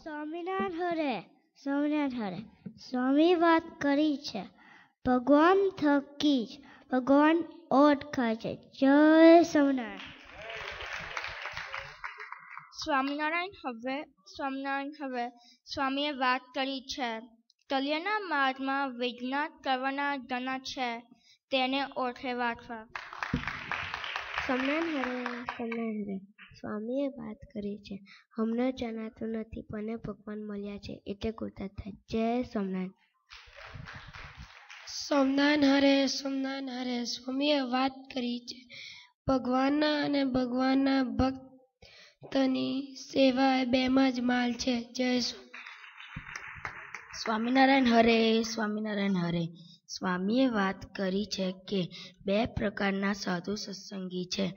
સ્વામિનારાયણ હરે, સ્વામિનારાયણ હરે. સ્વામી વાત કરી છે, ભગવાન થકી જ ભગવાન ઓળખાય છે. જય સ્વામિનારાયણ. સ્વામિનારાયણ હવે, સ્વામિનારાયણ હવે. સ્વામીએ વાત કરી છે, કલ્યાણના માર્ગમાં વિજ્ઞાન કરવાના ઘણા છે, તેને ઓળખે વાંચવા. સ્વામિનારાયણ હરે, સ્વામિનારાયણ હરે. સ્વામીએ વાત કરી છે, હમણાં જણાતું નથી પણ ભગવાન મળ્યા છે એટલે કૃતજ્ઞ થાય. જય સ્વામિનારાયણ. સ્વામિનારાયણ હરે, સ્વામિનારાયણ હરે. સ્વામીએ વાત કરી છે, ભગવાનના અને ભગવાનના ભક્તની સેવા બેમાં જ માલ છે. જય સ્વામિનારાયણ હરે, સ્વામિનારાયણ હરે. સ્વામીએ વાત કરી છે કે બે પ્રકારના સાધુ સત્સંગી છે,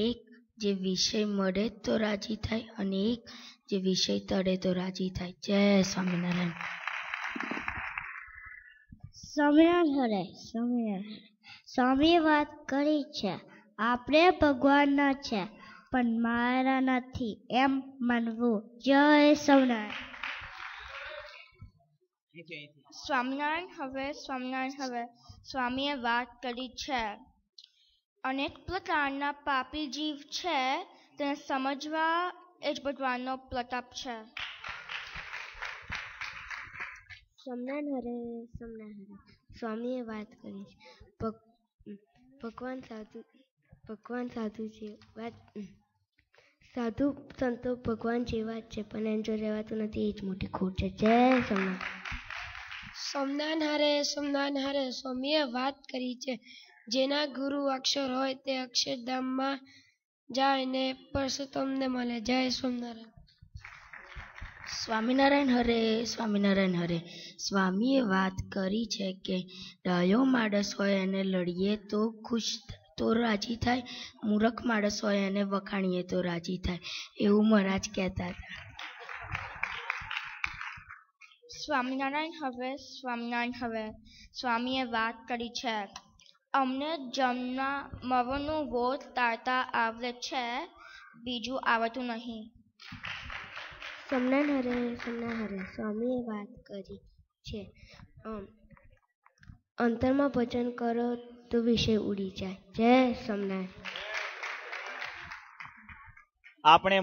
એક જે વિષય મળે તો રાજી થાય અને એક જે વિષય તળે તો રાજી થાય. જય સ્વામિનારાયણ. સ્વામિનારાયણ હરે, સ્વામિનારાયણ હરે. સ્વામીએ વાત કરી છે, આપણે ભગવાનના છે પણ મારા નથી એમ માનવું. જય સ્વામિનારાયણ. સ્વામિનારાયણ હવે, સ્વામિનારાયણ હવે. સ્વામીએ વાત કરી છે, અનેક પ્રકારના પાપી જીવ છે, તેને સમજવા એ જ ભગવાનનો પ્રતાપ છે. સ્વામિનારાયણ હરે, સ્વામિનારાયણ હરે. સ્વામીએ વાત કરી છે, ભગવાન સાધુ છે, સાધુ સંતો ભગવાન જેવા જ છે પણ એમ જો રહેવાતું નથી, એ જ મોટી ખોટ છે. જય સ્વામિનારાયણ. સ્વામિનારાયણ હરે, સ્વામિનારાયણ હરે. સ્વામીએ વાત કરી છે, જેના ગુરુ અક્ષર હોય તે અક્ષરધામમાં જાય ને પરસોત્તમને મળે. જય સ્વામિનારાયણ. સ્વામિનારાયણ હરે, સ્વામિનારાયણ હરે. સ્વામીએ વાત કરી છે કે ડાયો માણસ હોય અને લડીએ તો ખુશ તો રાજી થાય, મૂર્ખ માણસ હોય અને વખાણીએ તો રાજી થાય, એવું મહારાજ કહેતા હતા. સ્વામિનારાયણ હવે, સ્વામિનારાયણ હવે. સ્વામીએ વાત કરી છે, અમને જન્મના મરણનું વોટ તારતા આવડે છે, બીજું આવડતું નહીં. સ્વામિનારાયણ હરે, સ્વામિનારાયણ હરે. સ્વામીએ વાત કરી છે, અંતરમાં ભજન કરો તો વિષય ઉડી જાય. જય સ્વામિનારાયણ. આપણે